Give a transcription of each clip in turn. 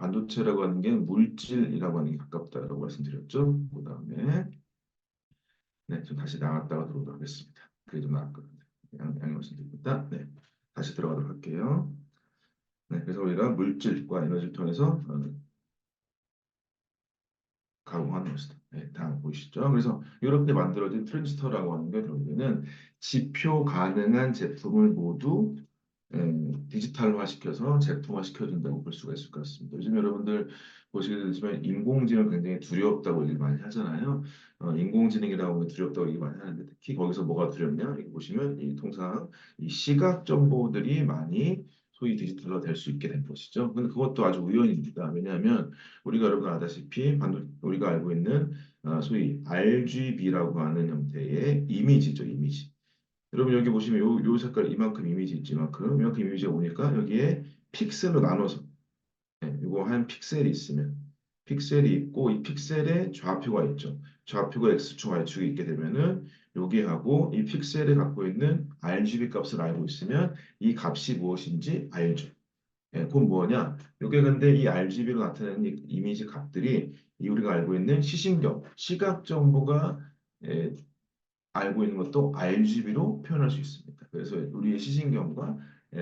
반도체라고 하는 게 물질이라고 하는 게 가깝다라고 말씀드렸죠. 그 다음에 네, 좀 다시 나갔다가 들어오도록 하겠습니다. 그게 좀 나았거든요. 양해 말씀드립니다. 네, 다시 들어가도록 할게요. 네, 그래서 우리가 물질과 에너지를 통해서 가공하는 것이다. 네, 다 보이시죠? 그래서 이렇게 만들어진 트랜지스터라고 하는 게 결국에는 지표 가능한 제품을 모두 디지털화 시켜서 제품화 시켜준다고 볼 수가 있을 것 같습니다. 요즘 여러분들 보시게 되지만 인공지능 굉장히 두렵다고 얘기 많이 하잖아요. 인공지능이라고 하면 두렵다고 얘기 많이 하는데 특히 거기서 뭐가 두렵냐? 여기 보시면 이 통상 이 시각 정보들이 많이 소위 디지털화 될 수 있게 된 것이죠. 근데 그것도 아주 우연입니다. 왜냐하면 우리가 여러분 아다시피 우리가 알고 있는 소위 RGB라고 하는 형태의 이미지죠, 이미지. 여러분 여기 보시면 요 색깔 이만큼 이미지 있지 이만큼 이미지가 오니까 여기에 픽셀로 나눠서 이거 한 픽셀이 있으면 픽셀이 있고 이 픽셀에 좌표가 있죠. 좌표가 x축, y축이 있게 되면은 여기하고 이 픽셀에 갖고 있는 RGB 값을 알고 있으면 이 값이 무엇인지 알죠. 그건 뭐냐? 이게 근데 이 RGB로 나타내는 이 이미지 값들이 이 우리가 알고 있는 시신경, 시각 정보가 알고 있는 것도 RGB로 표현할 수 있습니다. 그래서 우리의 시신경과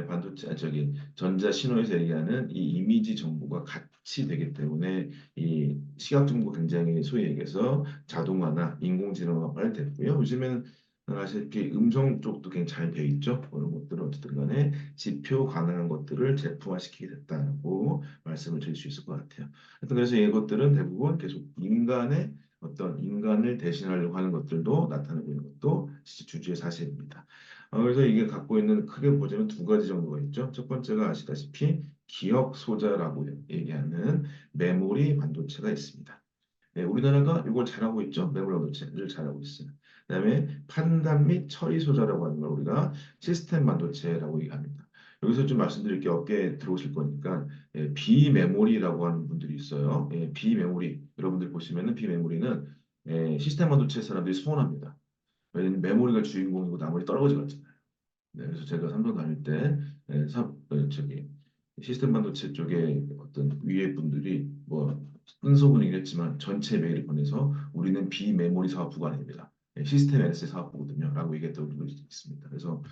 반도체, 저기 전자 신호에서 얘기하는 이 이미지 정보가 같이 되기 때문에 이 시각 정보가 굉장히 소위 얘기해서 자동화나 인공지능화가 빨리 됐고요. 요즘에는 아시다시피 음성 쪽도 굉장히 잘 돼 있죠. 그런 것들은 어쨌든 간에 지표 가능한 것들을 제품화시키게 됐다고 말씀을 드릴 수 있을 것 같아요. 하여튼 그래서 이것들은 대부분 계속 인간의 어떤 인간을 대신하려고 하는 것들도 나타나고 있는 것도 주주의 사실입니다. 그래서 이게 갖고 있는 크게 보자면 두 가지 정도가 있죠. 첫 번째가 아시다시피 기억 소자라고 얘기하는 메모리 반도체가 있습니다. 네, 우리나라가 이걸 잘하고 있죠. 메모리 반도체를 잘하고 있어요. 그다음에 판단 및 처리 소자라고 하는 걸 우리가 시스템 반도체라고 얘기합니다. 여기서 좀 말씀드릴 게 어깨에 들어오실 거니까 비메모리라고 하는 분들이 있어요. 비메모리 여러분들 보시면은 비메모리는 시스템 반도체 사람들이 소원합니다. 왜냐면 메모리가 주인공이고 나머지 떨어져 갔잖아요. 네, 그래서 제가 삼성 다닐 때 저기 시스템 반도체 쪽에 어떤 위에 분들이 뭐 쓴소문이긴 했지만 전체 메일을 보내서 우리는 비메모리 사업부가 아닙니다. 시스템 NS 사업부거든요. 라고 얘기했던 분들이 있습니다. 그래서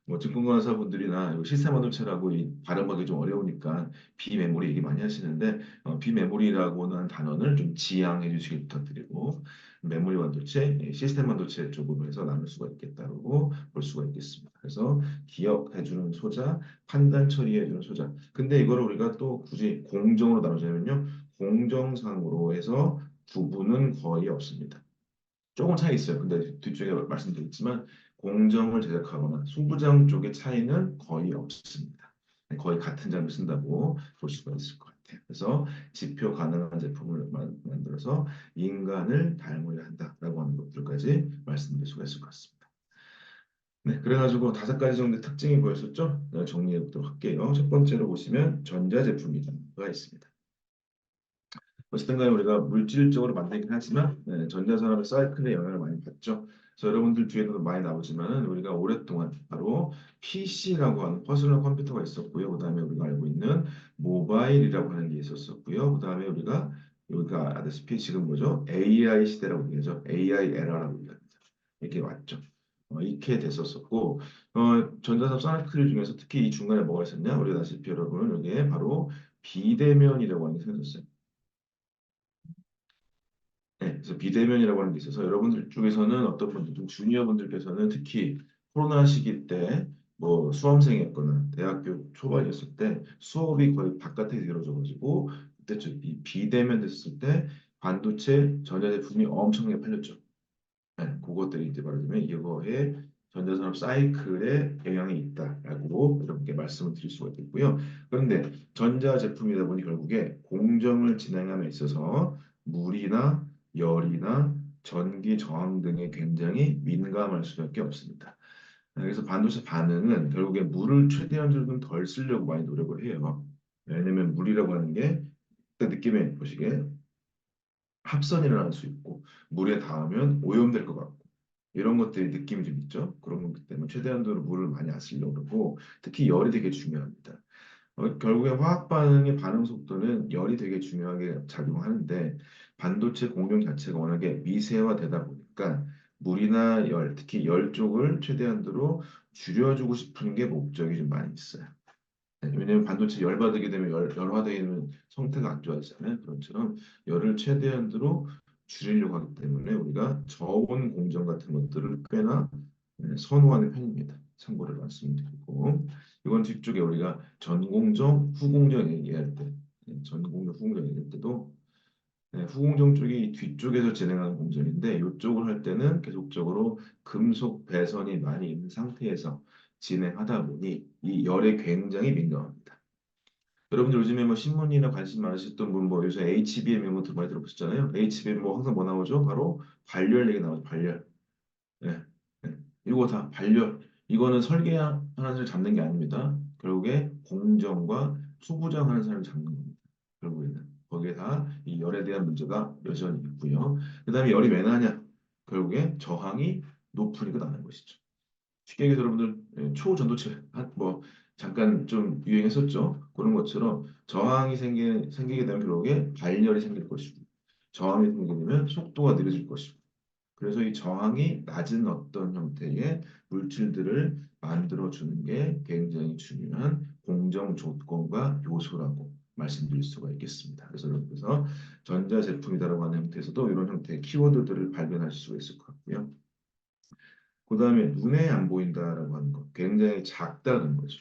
뭐 증권관사분들이나 이거 시스템 반도체라고 이 발음하기 좀 어려우니까 비메모리 얘기 많이 하시는데 비메모리라고는 하는 단어를 좀 지양해 주시기 부탁드리고 메모리 반도체, 시스템 반도체 쪽으로 해서 나눌 수가 있겠다고 볼 수가 있겠습니다. 그래서 기억해주는 소자, 판단 처리해주는 소자. 근데 이거를 우리가 또 굳이 공정으로 나누자면요, 공정상으로 해서 구분은 거의 없습니다. 조금 차이 있어요. 근데 뒤쪽에 말씀드렸지만 공정을 제작하거나 수부장 쪽의 차이는 거의 없습니다. 거의 같은 장을 쓴다고 볼 수가 있을 것 같아요. 그래서 지표 가능한 제품을 만들어서 인간을 닮으려 한다라고 하는 것들까지 말씀드릴 수가 있을 것 같습니다. 네, 그래가지고 다섯 가지 정도의 특징이 보였었죠? 네, 정리해 보도록 할게요. 첫 번째로 보시면 전자제품이가 있습니다. 어쨌든 간에 우리가 물질적으로 만들긴 하지만 전자산업의 사이클에 영향을 많이 받죠. 그래서 여러분들 뒤에도 많이 나오지만은 우리가 오랫동안 바로 PC라고 하는 퍼스널 컴퓨터가 있었고요. 그다음에 우리가 알고 있는 모바일이라고 하는 게 있었었고요. 그다음에 우리가 아다시피 지금 뭐죠? AI 시대라고 얘기하죠. AI 에라라고 얘기합니다. 이렇게 왔죠. 이렇게 됐었었고 전자산업 사이클 중에서 특히 이 중간에 뭐가 있었냐? 우리가 아시피 여러분 여기에 바로 비대면이라고 하는 게 생겼어요. 네, 그래서 비대면이라고 하는 게 있어서 여러분들 중에서는 어떤 분들, 좀 주니어 분들께서는 특히 코로나 시기 때 뭐 수험생이었거나 대학교 초반이었을 때 수업이 거의 바깥에서 이루어져가지고 그때 이 비대면 됐을 때 반도체 전자제품이 엄청나게 팔렸죠. 네, 그것들이 이제 말하자면 이거에 전자산업 사이클에 영향이 있다라고 여러분께 말씀을 드릴 수가 있겠고요. 그런데 전자제품이다 보니 결국에 공정을 진행함에 있어서 물이나 열이나 전기 저항 등에 굉장히 민감할 수밖에 없습니다. 그래서 반도체 반응은 결국에 물을 최대한 조금 덜 쓰려고 많이 노력을 해요. 왜냐면 물이라고 하는 게 일단 느낌에 보시게 합선이 일어날 수 있고 물에 닿으면 오염될 것 같고 이런 것들이 느낌이 좀 있죠. 그런 거기 때문에 최대한도로 물을 많이 안 쓰려고 그러고 특히 열이 되게 중요합니다. 결국에 화학 반응의 반응 속도는 열이 되게 중요하게 작용하는데 반도체 공정 자체가 워낙에 미세화되다 보니까 물이나 열, 특히 열 쪽을 최대한으로 줄여주고 싶은 게 목적이 좀 많이 있어요. 네, 왜냐하면 반도체 열받게 되면 열화되게 되면 성태가 안 좋아지잖아요. 그런 것처럼 열을 최대한으로 줄이려고 하기 때문에 우리가 저온 공정 같은 것들을 꽤나 선호하는 편입니다. 참고를 말씀드리고 이건 뒤쪽에 우리가 전공정, 후공정 얘기할 때 전공정, 후공정 얘기할 때도 후공정 쪽이 뒤쪽에서 진행하는 공정인데 이쪽을 할 때는 계속적으로 금속 배선이 많이 있는 상태에서 진행하다 보니 이 열에 굉장히 민감합니다. 여러분들 요즘에 뭐 신문이나 관심 많으셨던 분 뭐 요새 HBM 이런 것들 많이 들어보셨잖아요. HBM 뭐 항상 뭐 나오죠? 바로 발열 얘기 나오죠. 발열. 예, 예. 이거 다 발열. 이거는 설계하는 사람을 잡는 게 아닙니다. 결국에 공정과 투부정하는 사람을 잡는 겁니다. 결국에는 거기에 다 이 열에 대한 문제가 여전히 있고요. 그다음에 열이 왜 나냐? 결국에 저항이 높으니까 나는 것이죠. 쉽게 얘기해서 여러분들 초전도체 뭐 잠깐 좀 유행했었죠. 그런 것처럼 저항이 생기게 되면 결국에 발열이 생길 것이고 저항이 생기게 되면 속도가 느려질 것이고 그래서 이 저항이 낮은 어떤 형태의 물질들을 만들어 주는 게 굉장히 중요한 공정 조건과 요소라고 말씀드릴 수가 있겠습니다. 그래서 여러분께서 전자제품이다라고 하는 형태에서도 이런 형태의 키워드들을 발견하실 수가 있을 것 같고요. 그 다음에 눈에 안 보인다라고 하는 것, 굉장히 작다는 거죠.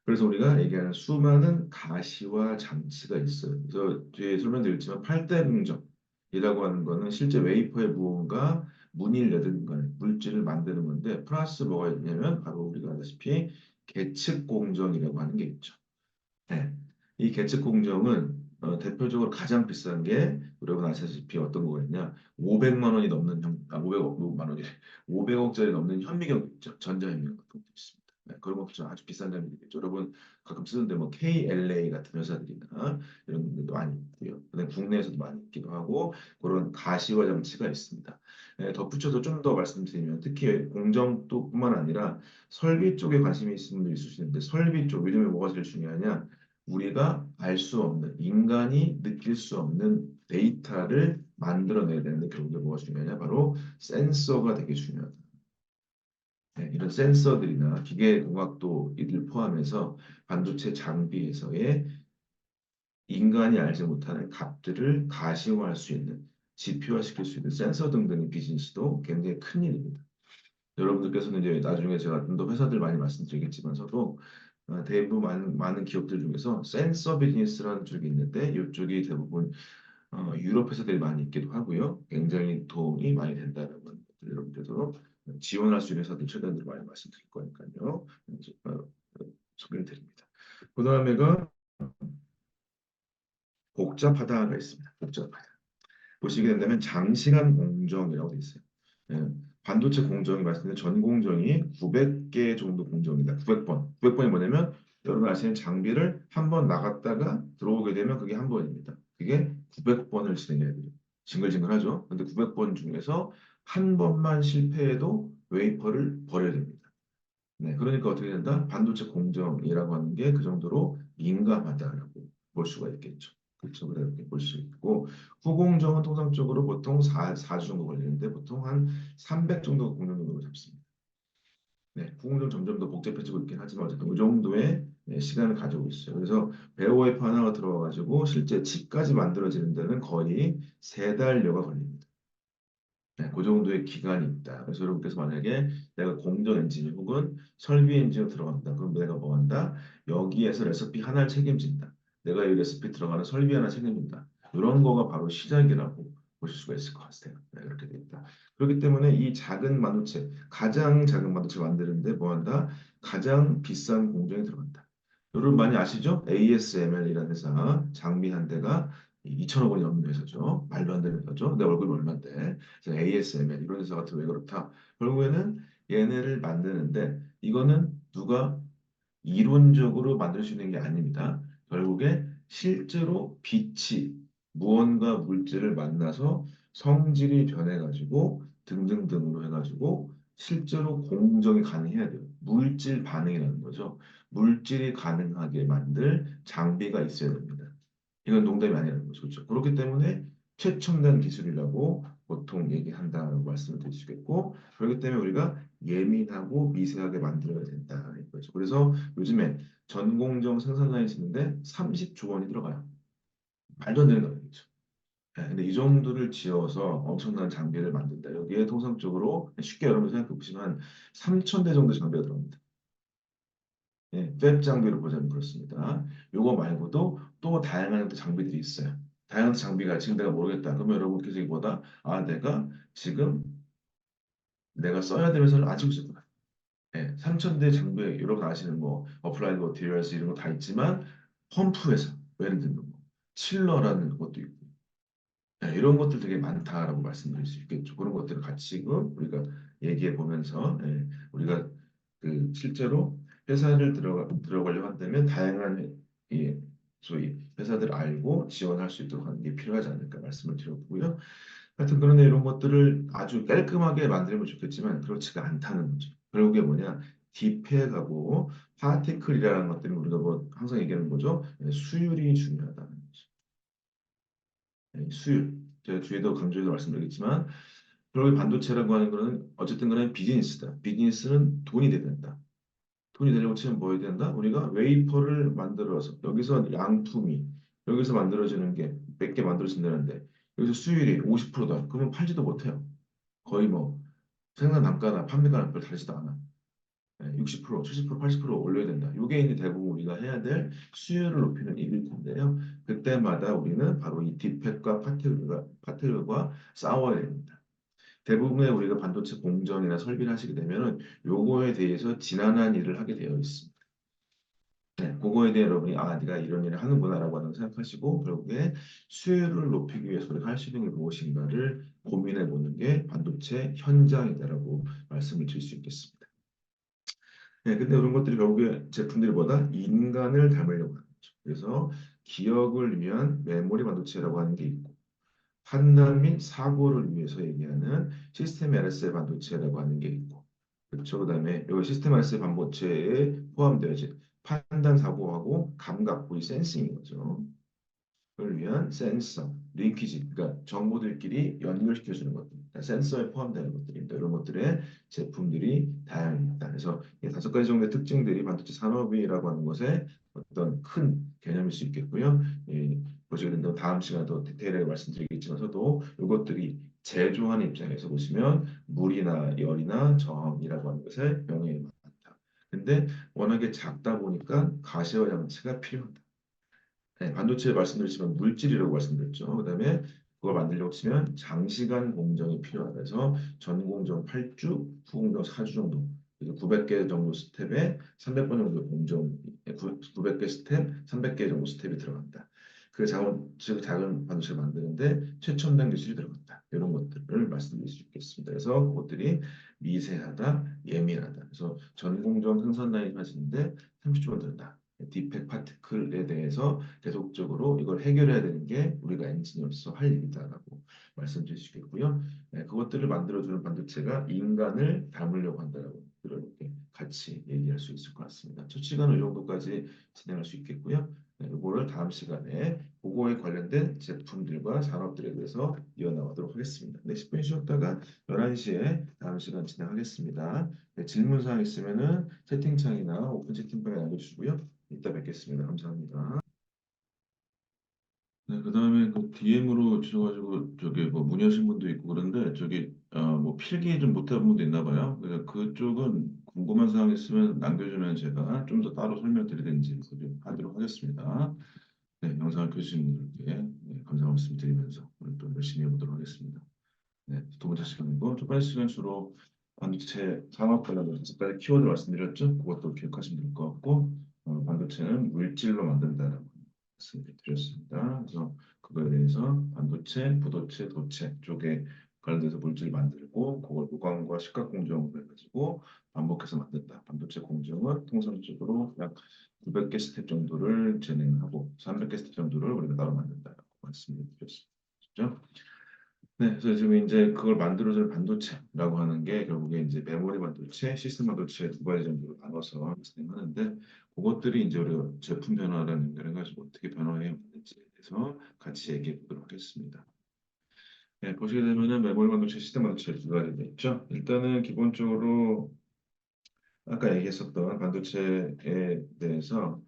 그래서 우리가 얘기하는 수많은 가시와 장치가 있어요. 그래서 뒤에 설명드렸지만 8대 공정이라고 하는 거는 실제 웨이퍼에 무언가 문의를 내는 거 물질을 만드는 건데 플러스 뭐가 있냐면 바로 우리가 아다시피 계측 공정이라고 하는 게 있죠. 네. 이 계측 공정은 대표적으로 가장 비싼 게 여러분 아시다시피 어떤 거가 있냐? 500만 원이 넘는 500만 원이 500억짜리 넘는 현미경 있죠. 전자현미경 같은 것도 있습니다. 네, 그런 것도 아주 비싼 장비겠죠. 여러분 가끔 쓰는데 뭐 KLA 같은 회사들이나 이런 데도 많이 있고요. 그다음에 국내에서도 많이 있기도 하고 그런 가시화 장치가 있습니다. 네, 덧붙여서 좀 더 말씀드리면 특히 공정뿐만 아니라 설비 쪽에 관심이 있으신 분도 있을 수 있는데 설비 쪽 요즘에 뭐가 제일 중요하냐? 우리가 알 수 없는 인간이 느낄 수 없는 데이터를 만들어내야 되는데 결국에 뭐가 중요하냐? 바로 센서가 되게 중요하다. 네, 이런 센서들이나 기계공학도 이들 포함해서 반도체 장비에서의 인간이 알지 못하는 값들을 가시화할 수 있는 지표화시킬 수 있는 센서 등등의 비즈니스도 굉장히 큰 일입니다. 여러분들께서는 이제 나중에 제가 좀 더 회사들 많이 말씀드리겠지만서도 대부분 많은 기업들 중에서 센서 비즈니스라는 쪽이 있는데 이쪽이 대부분 유럽 회사들이 많이 있기도 하고요. 굉장히 도움이 많이 된다는 건 여러분들도 지원할 수 있는 회사들 최대한 많이 말씀드릴 거니까요. 소개를 드립니다. 그 다음에가 복잡하다가 있습니다. 복잡하다. 보시게 된다면 장시간 공정이라고 돼 있어요. 예, 반도체 공정이 말씀드린 전 공정이 900개 정도 공정이다. 900번. 900번이 뭐냐면 여러분 아시는 장비를 한 번 나갔다가 들어오게 되면 그게 한 번입니다. 그게 900번을 진행해야 돼요. 징글징글하죠. 근데 900번 중에서 한 번만 실패해도 웨이퍼를 버려야 됩니다. 네, 그러니까 어떻게 된다? 반도체 공정이라고 하는 게 그 정도로 민감하다라고 볼 수가 있겠죠. 그렇죠. 그렇게 볼 수 있고 후공정은 통상적으로 보통 4주 정도 걸리는데 보통 한 300 정도 공정 정도로 잡습니다. 네, 후공정 점점 더 복잡해지고 있긴 하지만 어쨌든 이 정도의 시간을 가지고 있어요. 그래서 베어웨이퍼 하나가 들어와가지고 실제 칩까지 만들어지는 데는 거의 3달여가 걸립니다. 네, 그 정도의 기간이 있다. 그래서 여러분께서 만약에 내가 공정 엔지니어 혹은 설비 엔지니어 들어간다. 그럼 내가 뭐 한다? 여기에서 레시피 하나를 책임진다. 내가 이 레시피 들어가는 설비 하나 책임진다. 이런 거가 바로 시작이라고 보실 수가 있을 것 같아요. 네, 이렇게 돼 있다. 그렇기 때문에 이 작은 반도체, 가장 작은 반도체 만드는데 뭐 한다? 가장 비싼 공정에 들어간다. 여러분 많이 아시죠? ASML이라는 회사 장비 한 대가 2천억 원이 넘는 회사죠. 말도 안 되는 회사죠. 내 월급이 얼마인데. 그래서 ASML 이런 회사 같은 왜 그렇다. 결국에는 얘네를 만드는데 이거는 누가 이론적으로 만들 수 있는 게 아닙니다. 결국에 실제로 빛이 무언가 물질을 만나서 성질이 변해가지고 등등등으로 해가지고 실제로 공정이 가능해야 돼요. 물질 반응이라는 거죠. 물질이 가능하게 만들 장비가 있어야 됩니다. 이건 농담이 아니라는 거죠. 그렇죠? 그렇기 때문에 최첨단 기술이라고 보통 얘기한다고 말씀을 드릴 수 있겠고, 그렇기 때문에 우리가 예민하고 미세하게 만들어야 된다 이거죠. 그래서 요즘에 전공정 생산 라인 짓는데 30조 원이 들어가요. 말도 안 되는 가격이죠. 네, 근데 이 정도를 지어서 엄청난 장비를 만든다. 여기에 통상적으로 쉽게 여러분 생각해 보시면 3천 대 정도 장비가 들어갑니다. 예, 웹 장비로 보자면 그렇습니다. 요거 말고도 또 다양한 또 장비들이 있어요. 다양한 장비가 지금 내가 모르겠다. 그러면 여러분께서 이보다 내가 지금 내가 써야 될 회사를 안 치고 있었구나. 예, 3,000대 장비 여러분 아시는 뭐 어플라이드 머티리얼스 이런 거 다 있지만 펌프 회사 예를 들면 뭐 칠러라는 것도 있고 이런 것들 되게 많다라고 말씀드릴 수 있겠죠. 그런 것들을 같이 우리가 얘기해 보면서 우리가 그 실제로 회사를 들어가려고 한다면 다양한 이 소위 회사들 알고 지원할 수 있도록 하는 게 필요하지 않을까 말씀을 드렸고요. 하여튼 그런데 이런 것들을 아주 깔끔하게 만들면 좋겠지만 그렇지가 않다는 거죠. 결국에 뭐냐 디펙하고 파티클이라는 것들은 우리가 뭐 항상 얘기하는 거죠. 수율이 중요하다는 거죠. 수율. 제가 뒤에도 강조해서 말씀드리겠지만 결국에 반도체라고 하는 거는 어쨌든 간에 비즈니스다. 비즈니스는 돈이 돼야 된다. 돈이 되려고 치면 뭐 해야 된다? 우리가 웨이퍼를 만들어서 여기서 양품이 여기서 만들어지는 게 몇 개 만들어진다는데 여기서 수율이 50%다. 그러면 팔지도 못해요. 거의 뭐 생산 단가나 판매가랑 별 다르지도 않아. 60%, 70%, 80% 올려야 된다. 이게 이제 대부분 우리가 해야 될 수요를 높이는 일일 텐데요. 그때마다 우리는 바로 이 디펙과 파트들과 싸워야 됩니다. 대부분의 우리가 반도체 공정이나 설비를 하시게 되면은 요거에 대해서 지난한 일을 하게 되어 있습니다. 네, 그거에 대해 여러분이 네가 이런 일을 하는구나라고 하는 생각하시고 결국에 수요를 높이기 위해서 우리가 할 수 있는 게 무엇인가를 고민해 보는 게 반도체 현장이다라고 말씀을 드릴 수 있겠습니다. 네, 근데 이런 것들이 결국에 제품들이 뭐다? 인간을 닮으려고 하는 거죠. 그래서 기억을 위한 메모리 반도체라고 하는 게 있고 판단 및 사고를 위해서 얘기하는 시스템 LSA 반도체라고 하는 게 있고 그렇죠. 그다음에 여기 시스템 LSA 반도체에 포함되어 있지 판단 사고하고 감각, 이 센싱인 거죠. 를 위한 센서, 링키지, 그러니까 정보들끼리 연결시켜주는 것들, 그러니까 센서에 포함되는 것들입니다. 이런 것들의 제품들이 다양합니다. 그래서 이 다섯 가지 정도의 특징들이 반도체 산업이라고 하는 것의 어떤 큰 개념일 수 있겠고요. 보시게 된다면 다음 시간에 더 디테일하게 말씀드리겠지만서도 이것들이 제조하는 입장에서 보시면 물이나 열이나 저항이라고 하는 것에 영향이 많다. 근데 워낙에 작다 보니까 가시화 장치가 필요하다. 네, 반도체 말씀드렸지만 물질이라고 말씀드렸죠. 그다음에 그걸 만들려고 치면 장시간 공정이 필요하다. 그래서 전공정 8주, 후공정 4주 정도. 그래서 900개 정도 스텝에 300번 정도 공정, 900개 스텝, 300개 정도 스텝이 들어간다. 그 작은 반도체를 만드는데 최첨단 기술이 들어간다. 이런 것들을 말씀드릴 수 있겠습니다. 그래서 그것들이 미세하다, 예민하다. 그래서 전공정 생산 라인 하시는데 30조 원 든다. 디펙 파티클에 대해서 계속적으로 이걸 해결해야 되는 게 우리가 엔지니어로서 할 일이다라고 말씀드릴 수 있겠고요. 그것들을 만들어주는 반도체가 인간을 닮으려고 한다라고 이렇게 같이 얘기할 수 있을 것 같습니다. 첫 시간은 이 정도까지 진행할 수 있겠고요. 이거를 다음 시간에 그거에 관련된 제품들과 산업들에 대해서 이어나가도록 하겠습니다. 네, 10분 쉬었다가 11시에 다음 시간 진행하겠습니다. 질문 사항 있으면은 채팅창이나 오픈 채팅방에 남겨주시고요. 이따 뵙겠습니다. 감사합니다. 네, 그다음에 그 DM으로 주셔가지고 저기 뭐 문의하신 분도 있고 그런데 저기 뭐 필기 좀 못한 분도 있나 봐요. 그래서 그쪽은 궁금한 사항 있으면 남겨주면 제가 좀 더 따로 설명드리든지 그렇게 하도록 하겠습니다. 네, 영상을 켜주신 분들께 감사 말씀 드리면서 오늘 또 열심히 해보도록 하겠습니다. 네, 두 번째 시간이고 첫 번째 시간 주로 반도체 산업 관련된 다섯 가지 키워드 말씀드렸죠. 그것도 기억하시면 될 것 같고 반도체는 물질로 만든다라고 말씀을 드렸습니다. 그래서 그거에 대해서 반도체, 부도체, 도체 쪽에 관련돼서 물질을 만들고 그걸 무광과 식각 공정을 해가지고 반복해서 만든다. 반도체 공정은 통상적으로 약 900개 스텝 정도를 진행하고 300개 스텝 정도를 우리가 따로 만든다라고 말씀을 드렸습니다. 그렇죠? 네, 그래서 지금 이제 그걸 만들어줄 반도체라고 하는 게 결국에 이제 메모리 반도체, 시스템 반도체 두 가지 정도로 나눠서 진행하는데 그것들이 이제 우리가 제품 변화를 연결해가지고 어떻게 변화해 왔는지에 대해서 같이 얘기해 보도록 하겠습니다. 네, 보시게 되면은 메모리 반도체, 시스템 반도체 두 가지가 있죠. 일단은 기본적으로 아까 얘기했었던 반도체에 대해서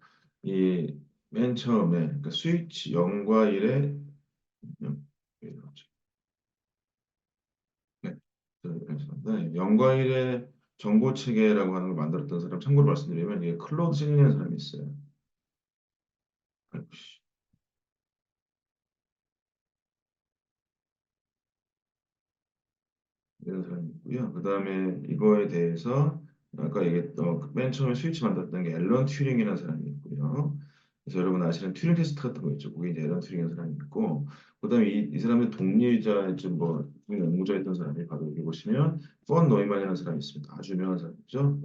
이 맨 처음에 그러니까 스위치 0과 1의 네. 네. 영과일의 정보 체계라고 하는 걸 만들었던 사람 참고로 말씀드리면 이게 클로드 싱이라는 사람이 있어요. 아이고, 씨. 이런 사람이 있고요. 그 다음에 이거에 대해서 아까 얘기했던 그맨 처음에 스위치 만들었던 게 앨런 튜링이라는 사람이 있고요. 그래서 여러분 아시는 튜링 테스트 같은 거 있죠. 그게 이제 앨런 튜링이라는 사람이 있고, 그다음에 이 사람의 동료이자 좀뭐 연구자였던 사람이 바로 여기 보시면 펀 노이만이라는 사람이 있습니다. 아주 유명한 사람이죠.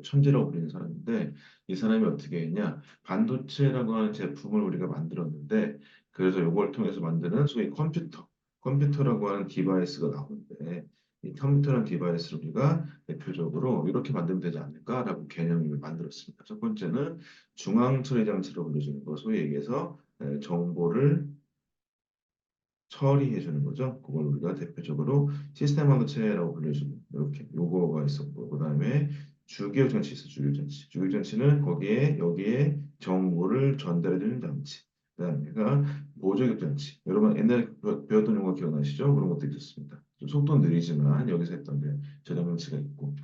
천재라고 불리는 사람인데 이 사람이 어떻게 했냐? 반도체라고 하는 제품을 우리가 만들었는데 그래서 이걸 통해서 만드는 소위 컴퓨터라고 하는 디바이스가 나오는데 이 컴퓨터라는 디바이스를 우리가 대표적으로 이렇게 만들면 되지 않을까라고 개념을 만들었습니다. 첫 번째는 중앙 처리 장치로 불려지는 거, 소위 얘기해서 정보를 처리해 주는 거죠. 그걸 우리가 대표적으로 시스템 반도체라고 불려주는 이렇게 요거가 있었고, 그다음에 주기억 장치 있어. 주기억 장치. 주기억 장치는 거기에 여기에 정보를 전달해 주는 장치. 그다음에가 보조기억 장치. 여러분 옛날에 배웠던 용어 기억나시죠? 그런 것도 있었습니다. 좀 속도는 느리지만 여기서 했던 게 저장 장치가 있고,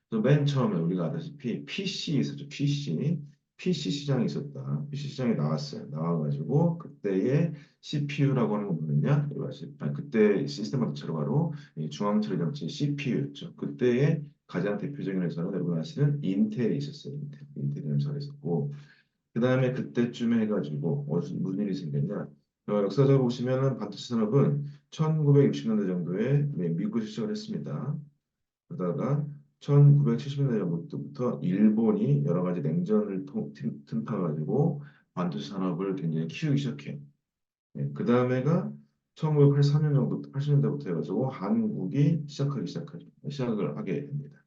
또 맨 처음에 우리가 알다시피 PC 있었죠. PC 시장이 있었다. PC 시장이 나왔어요. 나와가지고 그때의 CPU라고 하는 건 뭐였냐? 그때 시스템 반도체로 바로 이 중앙처리 장치 CPU였죠. 그때의 가장 대표적인 회사는 여러분 아시는 인텔이 있었어요. 인텔이 회사가 있었고 그 다음에 그때쯤에 해가지고 무슨 일이 생겼냐? 역사적으로 보시면은 반도체 산업은 1960년대 정도에 미국에서 시작을 했습니다. 그러다가 1970년대 정도부터 일본이 여러 가지 냉전을 틈타가지고 반도체 산업을 굉장히 키우기 시작해요. 그 다음에가 1983년 정도, 80년대부터 해가지고 한국이 시작을 하게 됩니다.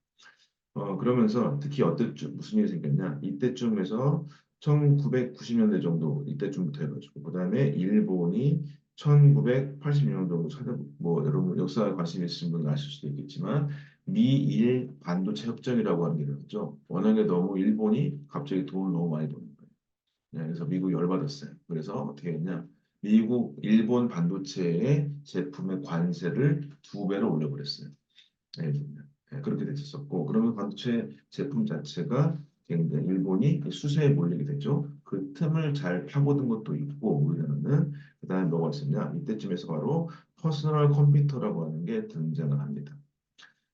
그러면서 특히 어때쯤 무슨 일이 생겼냐? 이때쯤에서 1990년대 정도 이때쯤부터 해가지고 그다음에 일본이 1986년 정도 뭐 여러분 역사 관심 있으신 분은 아실 수도 있겠지만 미일 반도체 협정이라고 하는 게 있었죠. 워낙에 너무 일본이 갑자기 돈을 너무 많이 버는 거예요. 네, 그래서 미국이 열받았어요. 그래서 어떻게 했냐? 일본 반도체의 제품의 관세를 두 배로 올려버렸어요. 네, 그렇게 됐었고 그러면 반도체 제품 자체가 굉장히 일본이 수세에 몰리게 되죠. 그 틈을 잘 파고든 것도 있고 우리나라는 그다음에 뭐가 있었냐 이때쯤에서 바로 퍼스널 컴퓨터라고 하는 게 등장을 합니다.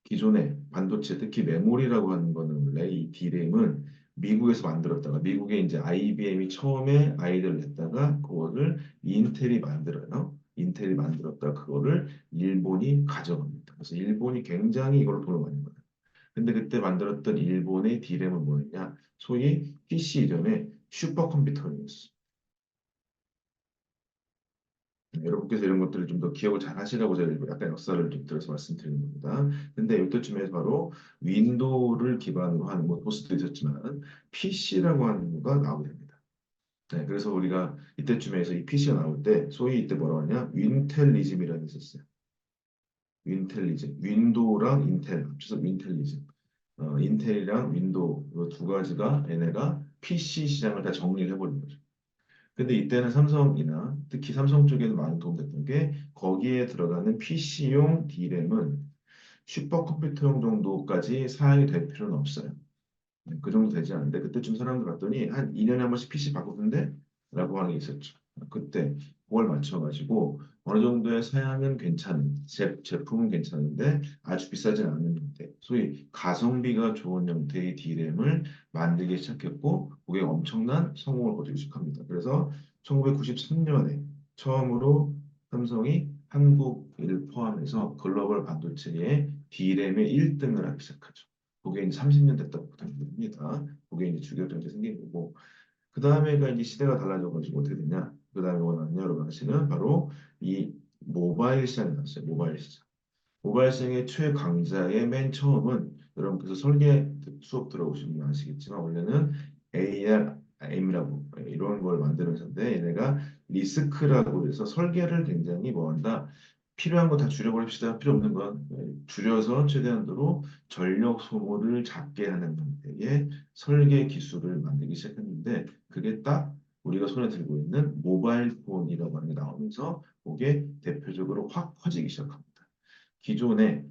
기존의 반도체 특히 메모리라고 하는 거는 원래 이 D램은 미국에서 만들었다가 미국에 이제 IBM이 처음에 아이디어를 냈다가 그거를 인텔이 만들어요. 인텔이 만들었다 그거를 일본이 가져갑니다. 그래서 일본이 굉장히 이걸 돈을 많이 벌어요. 근데 그때 만들었던 일본의 D램은 뭐였냐? 소위 PC 이전에 슈퍼컴퓨터였어. 여러분께서 이런 것들을 좀 더 기억을 잘 하시라고 제가 약간 역사를 좀 들어서 말씀드리는 겁니다. 근데 이때쯤에 바로 윈도우를 기반으로 하는 뭐 도스도 있었지만 PC라고 하는 거가 나오게 됩니다. 네, 그래서 우리가 이때쯤에서 이 PC가 나올 때 소위 이때 뭐라고 하냐? 윈텔리즘이라는 게 있었어요. 윈텔리즘. 윈도우랑 인텔 합쳐서 윈텔리즘. 인텔이랑 윈도우 이 두 가지가 얘네가 PC 시장을 다 정리를 해버린 거죠. 근데 이때는 삼성이나 특히 삼성 쪽에도 많은 도움 됐던 게 거기에 들어가는 PC용 D램은 슈퍼컴퓨터용 정도까지 사양이 될 필요는 없어요. 그 정도 되지 않는데 그때쯤 사람들 봤더니 한 2년에 한 번씩 PC 바꾸던데? 라고 하는 게 있었죠. 그때 그걸 맞춰가지고 어느 정도의 사양은 괜찮은 제품은 괜찮은데 아주 비싸진 않은 형태 소위 가성비가 좋은 형태의 D램을 만들기 시작했고 그게 엄청난 성공을 거두기 시작합니다. 그래서 1993년에 처음으로 삼성이 한국을 포함해서 글로벌 반도체의 D램의 1등을 하기 시작하죠. 그게 이제 30년 됐다고 보시면 됩니다. 그게 이제 주기적으로 생긴 거고. 그 다음에가 이제 시대가 달라져가지고 어떻게 됐냐? 그 다음에 원하는 여러분 아시는 바로 이 모바일 시장이 나왔어요. 모바일 시장. 모바일 시장의 최강자의 맨 처음은 여러분께서 설계 수업 들어보시면 아시겠지만 원래는 ARM이라고 이런 걸 만드는 회사인데 얘네가 리스크라고 해서 설계를 굉장히 뭐한다. 필요한 거 다 줄여버립시다. 필요 없는 건 줄여서 최대한도로 전력 소모를 작게 하는 형태의 설계 기술을 만들기 시작했는데 그게 딱 우리가 손에 들고 있는 모바일 폰이라고 하는 게 나오면서 그게 대표적으로 확 커지기 시작합니다. 기존의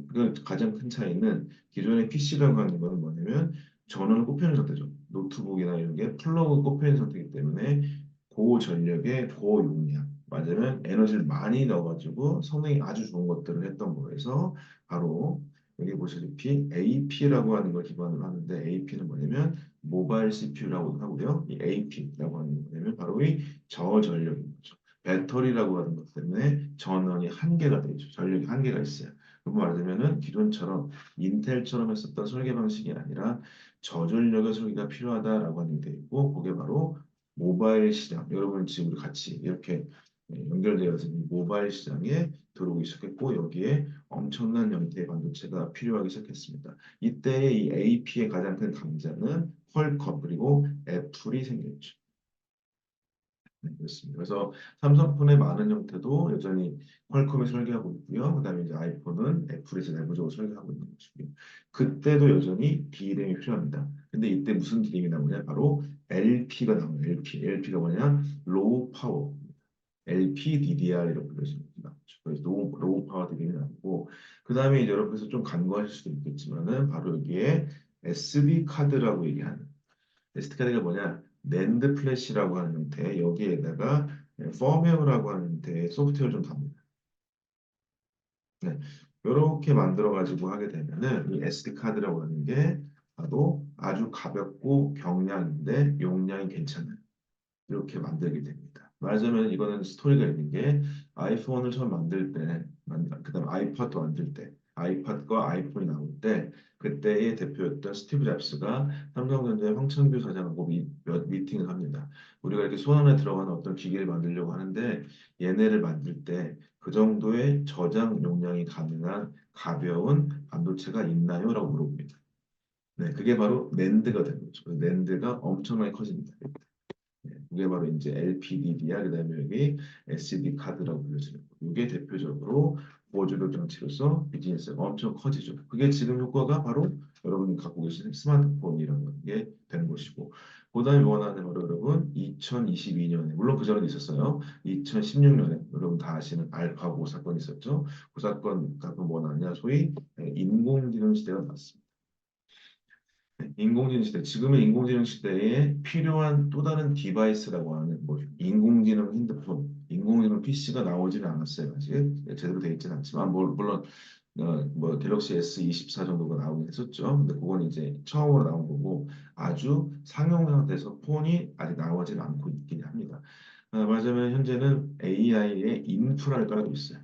그 가장 큰 차이는 기존의 PC라고 하는 거는 뭐냐면 전원을 꼽히는 상태죠. 노트북이나 이런 게 플러그 꼽히는 상태이기 때문에 고전력의 고용량, 맞으면 에너지를 많이 넣어가지고 성능이 아주 좋은 것들을 했던 거에서 바로 여기 보시다시피 AP라고 하는 걸 기반으로 하는데 AP는 뭐냐면 모바일 CPU라고 하고요. 이 AP라고 하는 게 뭐냐면 바로 이 저전력인 거죠. 배터리라고 하는 것 때문에 전원이 한계가 되죠. 전력이 한계가 있어요. 그 말하자면은 기존처럼 인텔처럼 했었던 설계 방식이 아니라 저전력의 설계가 필요하다라고 하는 게 돼 있고 그게 바로 모바일 시장. 여러분 지금 우리 같이 이렇게 연결되어서 이 모바일 시장에 들어오기 시작했고 여기에 엄청난 형태의 반도체가 필요하기 시작했습니다. 이때 이 AP의 가장 큰 강자는 퀄컴 그리고 애플이 생겼죠. 네, 그렇습니다. 그래서 삼성폰의 많은 형태도 여전히 퀄컴이 설계하고 있고요. 그다음에 이제 아이폰은 애플에서 내부적으로 설계하고 있는 것이고요. 그때도 여전히 D램이 필요합니다. 근데 이때 무슨 D램이 나오냐? 바로 LP가 나오는 LP. LP가 뭐냐? 로우 파워. LPDDR이라고 불러집니다. 그래서 로우 파워 DRAM이 나오고 그다음에 이제 여러분께서 좀 간과하실 수도 있겠지만은 바로 여기에 SD 카드라고 얘기하는 SD 카드가 뭐냐? 낸드 플래시라고 하는 형태, 여기에다가 펌웨어라고 하는 형태의 소프트웨어를 좀 답니다. 네. 이렇게 만들어 가지고 하게 되면은 이 SD 카드라고 하는 게 바로 아주 가볍고 경량인데 용량이 괜찮은 이렇게 만들게 됩니다. 말하자면 이거는 스토리가 있는 게 아이폰을 처음 만들 때, 그다음 아이팟도 만들 때, 아이팟과 아이폰이 나올 때 그때의 대표였던 스티브 잡스가 삼성전자의 황창규 사장하고 미팅을 합니다. 우리가 이렇게 손 안에 들어가는 어떤 기계를 만들려고 하는데 얘네를 만들 때 그 정도의 저장 용량이 가능한 가벼운 반도체가 있나요? 라고 물어봅니다. 네, 그게 바로 낸드가 되는 거죠. 그래서 낸드가 엄청나게 커집니다. 네, 그게 바로 이제 LPDDR 그다음에 여기 SD 카드라고 불려지는 거. 이게 대표적으로 보조력 장치로서 비즈니스가 엄청 커지죠. 그게 지금 효과가 바로 여러분이 갖고 계시는 스마트폰이라는 게 되는 것이고, 그다음에 원하는 바로 여러분 2022년에 물론 그 전에도 있었어요. 2016년에 여러분 다 아시는 알파고 사건이 있었죠. 그 사건가 뭐냐냐 소위 인공지능 시대가 왔습니다. 인공지능 시대, 지금의 인공지능 시대에 필요한 또 다른 디바이스라고 하는 뭐 인공지능 핸드폰, 인공지능 PC가 나오지는 않았어요. 아직 제대로 되어 있지는 않지만 물론 뭐 갤럭시 S24 정도가 나오긴 했었죠. 근데 그건 이제 처음으로 나온 거고 아주 상용 상태에서 폰이 아직 나오지는 않고 있긴 합니다. 말하자면 현재는 AI의 인프라를 깔고 있어요.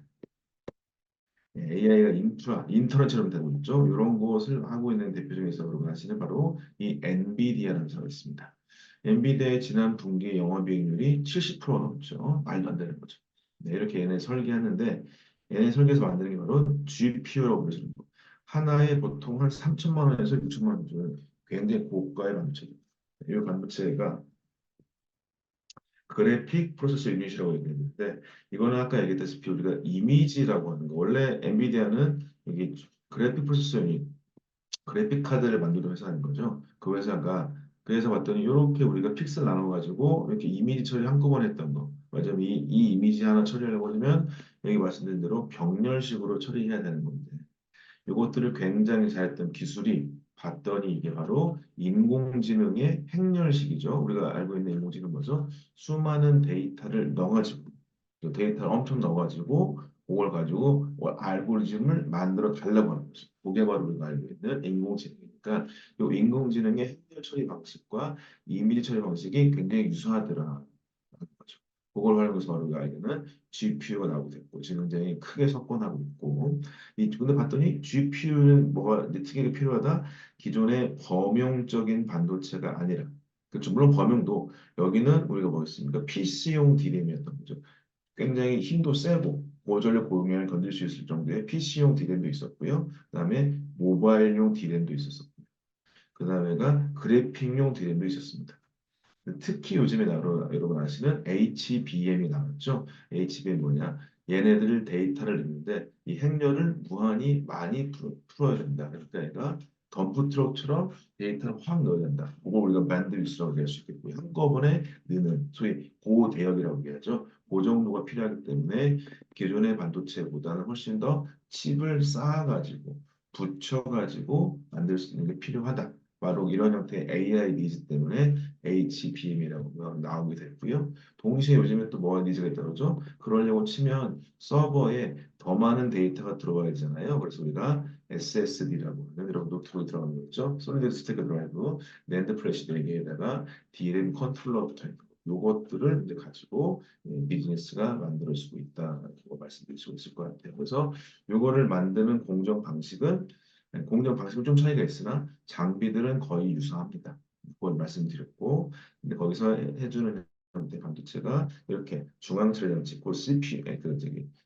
AI가 인터넷처럼 되고 있죠. 이런 것을 하고 있는 대표적인 기업으로 아시는 바로 이 엔비디아라는 회사가 있습니다. 엔비디아의 지난 분기 영업이익률이 70% 넘죠. 말도 안 되는 거죠. 네, 이렇게 얘네 설계하는데 얘네 설계해서 만드는 게 바로 GPU라고 부르시는 거. 하나에 보통 한 3천만 원에서 6천만 원 주는 굉장히 고가의 반도체죠. 이 반도체가 그래픽 프로세서 유닛이라고 얘기했는데 이거는 아까 얘기했다시피 우리가 이미지라고 하는 거 원래 엔비디아는 이게 그래픽 프로세서 유닛 그래픽 카드를 만드는 회사인 거죠. 그 회사가 그래서 봤더니 이렇게 우리가 픽셀 나눠가지고 이렇게 이미지 처리 한꺼번에 했던 거 맞아요. 이 이미지 하나 처리하려고 하면 여기 말씀드린 대로 병렬식으로 처리해야 되는 건데 이것들을 굉장히 잘했던 기술이 봤더니 이게 바로 인공지능의 행렬식이죠. 우리가 알고 있는 인공지능 뭐죠? 수많은 데이터를 넣어가지고 그 데이터를 엄청 넣어가지고 그걸 가지고 알고리즘을 만들어 달라고 하는 거죠. 그게 바로 우리가 알고 있는 인공지능이니까 이 인공지능의 행렬 처리 방식과 이미지 처리 방식이 굉장히 유사하더라. 거죠. 그걸 활용해서 바로 우리가 알기는 GPU가 나오게 됐고 지금 굉장히 크게 석권하고 있고 근데 봤더니 GPU는 뭐가 이제 특이하게 필요하다 기존의 범용적인 반도체가 아니라 그렇죠 물론 범용도 여기는 우리가 뭐였습니까 PC용 D램이었던 거죠 굉장히 힘도 세고 고전력 고용량을 건들 수 있을 정도의 PC용 D램도 있었고요. 그다음에 모바일용 D램도 있었고, 그다음에가 그래픽용 D램도 있었습니다. 특히 요즘에 여러분 아시는 HBM이 나왔죠. HBM 뭐냐? 얘네들 데이터를 넣는데 이 행렬을 무한히 많이 풀어야 된다. 그러니까 얘가 덤프 트럭처럼 데이터를 확 넣어야 된다. 그걸 우리가 bandwidth라고 얘기할 수 있겠고요. 한꺼번에 넣는 소위 고대역이라고 얘기하죠. 그 정도가 필요하기 때문에 기존의 반도체보다는 훨씬 더 칩을 쌓아가지고 붙여가지고 만들 수 있는 게 필요하다. 바로 이런 형태의 AI 니즈 때문에 HBM이라고 나오게 됐고요. 동시에 요즘에 또 뭐가 니즈가 있다고 그러죠? 그러려고 치면 서버에 더 많은 데이터가 들어와야 되잖아요. 그래서 우리가 SSD라고 하는 이런 노트북이 들어가는 거죠. 솔리드 스테이크 드라이브, 낸드 플래시 4개에다가 DRAM 컨트롤러 붙어 있는 거. 요것들을 이제 가지고 비즈니스가 만들 수 있다고 말씀드릴 수 있을 것 같아요. 그래서 요거를 만드는 공정 방식은 좀 차이가 있으나 장비들은 거의 유사합니다. 그걸 말씀드렸고, 근데 거기서 해주는 형태 반도체가 이렇게 중앙처리 장치, 곧 CPU,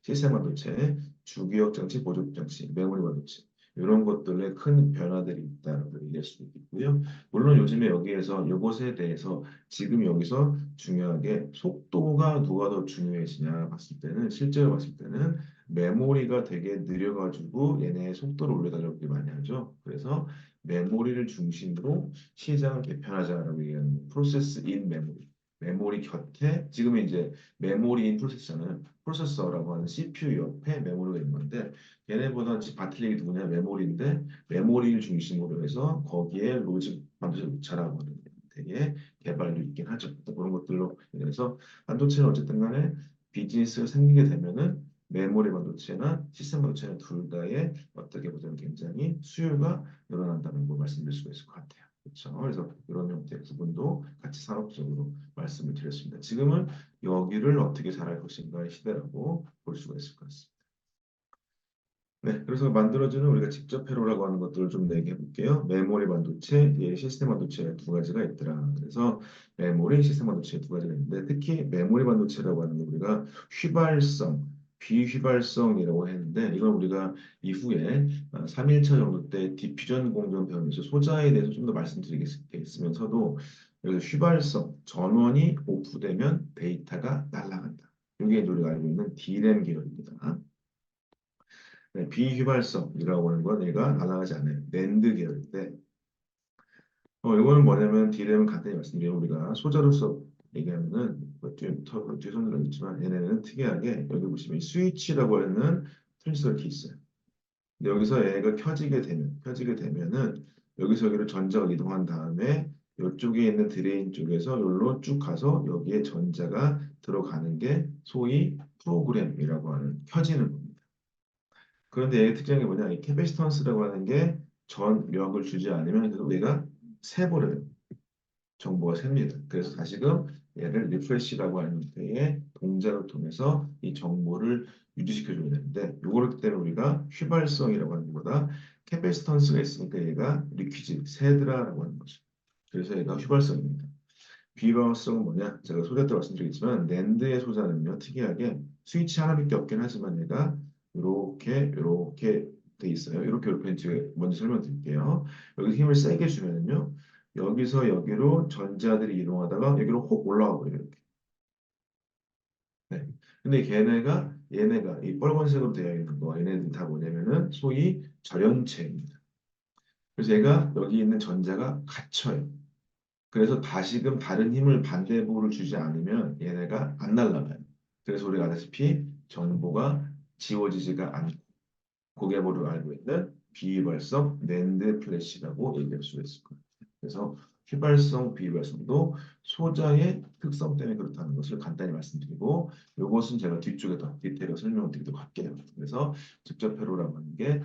시스템 반도체, 주기억 장치, 보조 장치, 메모리 반도체 이런 것들에 큰 변화들이 있다고 얘기할 수도 있고요. 물론 요즘에 여기에서 이것에 대해서 지금 여기서 중요하게 속도가 누가 더 중요해지냐 봤을 때는 실제로 봤을 때는 메모리가 되게 느려가지고 얘네의 속도를 올려달라고 많이 하죠. 그래서 메모리를 중심으로 시장을 개편하자라고 얘기하는 프로세스 인 메모리. 메모리 곁에 지금은 이제 메모리인 프로세서는 프로세서라고 하는 CPU 옆에 메모리가 있는 건데 얘네보다 바틀릭이 누구냐 메모리인데 메모리를 중심으로 해서 거기에 로직 반도체 놓자라고 하는 되게 개발도 있긴 하죠. 그런 것들로 인해서 반도체는 어쨌든 간에 비즈니스가 생기게 되면은 메모리 반도체나 시스템 반도체는 둘 다에 어떻게 보자면 굉장히 수요가 늘어난다는 걸 말씀드릴 수가 있을 것 같아요. 그렇죠. 그래서 이런 형태의 부분도 같이 산업적으로 말씀을 드렸습니다. 지금은 여기를 어떻게 잘할 것인가의 시대라고 볼 수가 있을 것 같습니다. 네, 그래서 만들어지는 우리가 직접 회로라고 하는 것들을 좀 얘기해 볼게요. 메모리 반도체, 시스템 반도체 두 가지가 있더라. 그래서 메모리, 시스템 반도체 두 가지가 있는데 특히 메모리 반도체라고 하는 거 우리가 휘발성, 비휘발성이라고 했는데 이건 우리가 이후에 3일차 정도 때 디퓨전 공정 배우면서 소자에 대해서 좀 더 말씀드리겠으면서도 여기서 휘발성, 전원이 오프되면 데이터가 날아간다. 이게 우리가 알고 있는 D램 계열입니다. 네, 비휘발성이라고 하는 건 얘가 날아가지 않는 낸드 계열인데 이거는 뭐냐면 D램은 간단히 말씀드리면 우리가 소자로서 얘기하면은 뒤에 손으로 있지만 얘네는 특이하게 여기 보시면 이 스위치라고 하는 트랜지스터가 이렇게 있어요. 근데 여기서 얘가 켜지게 되면은 여기서 여기로 전자가 이동한 다음에 이쪽에 있는 드레인 쪽에서 여기로 쭉 가서 여기에 전자가 들어가는 게 소위 프로그램이라고 하는 켜지는 겁니다. 그런데 얘의 특징이 뭐냐? 이 캐패시턴스라고 하는 게 전력을 주지 않으면 계속 얘가 새버려요. 정보가 셉니다. 그래서 다시금 얘를 리프레시라고 하는 형태의 동작을 통해서 이 정보를 유지시켜줘야 되는데 요거를 때문에 우리가 휘발성이라고 하는 것보다 캐패시턴스가 있으니까 얘가 리퀴지, 새드라라고 하는 거죠. 그래서 얘가 휘발성입니다. 비방성은 뭐냐? 제가 소개 때 말씀드리겠지만 낸드의 소자는요 특이하게 스위치 하나밖에 없긴 하지만 얘가 이렇게 돼 있어요. 이렇게 제가 먼저 설명드릴게요. 여기 힘을 세게 주면은요 여기서 여기로 전자들이 이동하다가 여기로 혹 올라와 버려요. 이렇게. 네. 근데 얘네가 이 빨간색으로 되어 있는 거 얘네들 다 뭐냐면은 소위 절연체입니다. 그래서 얘가 여기 있는 전자가 갇혀요. 그래서 다시금 다른 힘을 반대부를 주지 않으면 얘네가 안 날아가요. 그래서 우리가 아다시피 전보가 지워지지가 않고 고개부를 알고 있는 비휘발성 낸드 플래시라고 얘기할 수가 있을 거예요. 그래서 휘발성, 비휘발성도 소자의 특성 때문에 그렇다는 것을 간단히 말씀드리고 이것은 제가 뒤쪽에 더 디테일하게 설명을 드리도록 할게요. 그래서 직접 회로라고 하는 게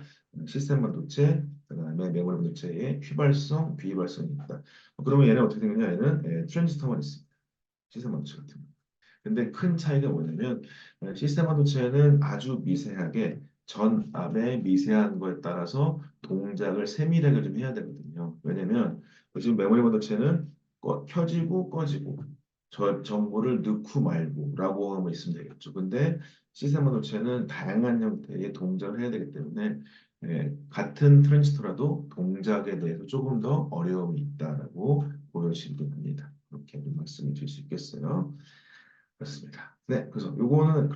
시스템 반도체, 그다음에 메모리 반도체의 휘발성, 비휘발성이 있다. 그러면 얘는 어떻게 되느냐? 얘는 트랜지스터만 있습니다. 시스템 반도체 같은 거. 근데 큰 차이가 뭐냐면 시스템 반도체는 아주 미세하게 전압의 미세한 거에 따라서 동작을 세밀하게 좀 해야 되거든요. 왜냐면 지금 메모리 반도체는 켜지고 꺼지고 저 정보를 넣고 말고라고 하면 있으면 되겠죠. 근데 시스템 반도체는 다양한 형태의 동작을 해야 되기 때문에 같은 트랜지스터라도 동작에 대해서 조금 더 어려움이 있다라고 보여지게 됩니다. 그렇게 좀 말씀을 드릴 수 있겠어요. 그렇습니다. 네, 그래서 요거는